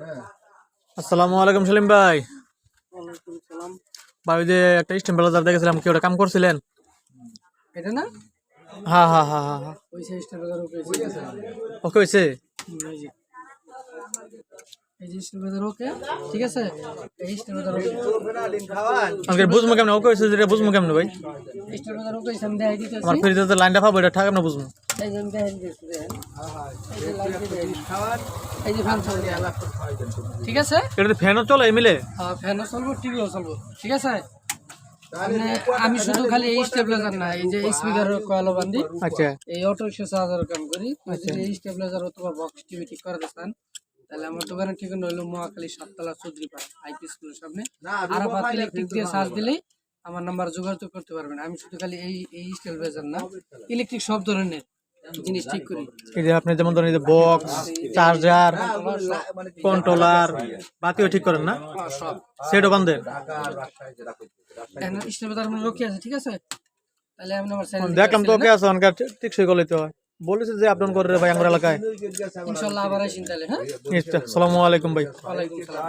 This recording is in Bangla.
আসসালামু আলাইকুম সেলিম ভাই। ওয়ালাইকুম সালাম। ভাই ওই যে একটা স্টেম ব্লেজার দেখেছিলাম, কি ওটা কাম করছিলেন? এটা না হ্যাঁ হ্যাঁ হ্যাঁ হ্যাঁ হ্যাঁ। ওই সিস্টেম বাজার ওকে ওকে হয়েছে? এই যে সিস্টেম বাজার ওকে ঠিক আছে। এই সিস্টেম বাজার ওকে আমাকে বুঝবো কেমন ওকে হয়েছে, যেটা বুঝবো কেমন ভাই? সিস্টেম বাজার ওকে সামনে দেখাই দিতেছি। আমার ফ্রিজে তো লাইনটা পাবো, এটা ঠাক আমরা বুঝবো। এই যে দেখাই দিতেছি দেখেন। এই যে লাইট দিয়ে এই যে ফ্যান চলবে ঠিক আছে। এটা ফ্যানও চলে মিলে? হ্যাঁ ফ্যানও চলবো টিভিও চলবো ঠিক আছে। মানে আমি শুধু খালি এই স্টেবিলাইজার না, এই যে স্পিকার কয়েলও বান্ধি, আচ্ছা এই অটো রিক্সা চার্জার কাম করি। যদি এই স্টেবিলাইজার অথবা বক্স টিভি ঠিক করাতে চান তাহলে আমার দোকানে ঠিকানা হইলো মহাখালী 7তলা চৌধুরীপাড়া আইপি স্কুলের সামনে। আরাফাত ইলেকট্রিক দিয়ে চার্জ দিলেই আমার নাম্বার যোগাযোগ করতে পারবেন। আমি শুধু খালি এই স্টেবিলাইজার না, ইলেকট্রিক সব ধরনের জিনিস ঠিক করি। এই যে আপনি যেমন ধরেন এই যে বক্স, চার্জার, কন্ট্রোলার, বাতিও ঠিক করেন না? সব সেটও বান্ধেন? স্টেবিলাইজার আমার রকি আছে ঠিক আছে। তাহলে আপনি আমার দেখলাম তো ওকে আছে অনকার ঠিক সই করলে তো হয়। বলেছে যে আপডাউন করে ভাই আমার এলাকায়। ইনশাল্লাহ আবার আসেন তাহলে। হ্যাঁ আসসালামু আলাইকুম ভাই। ওয়ালাইকুম সালাম।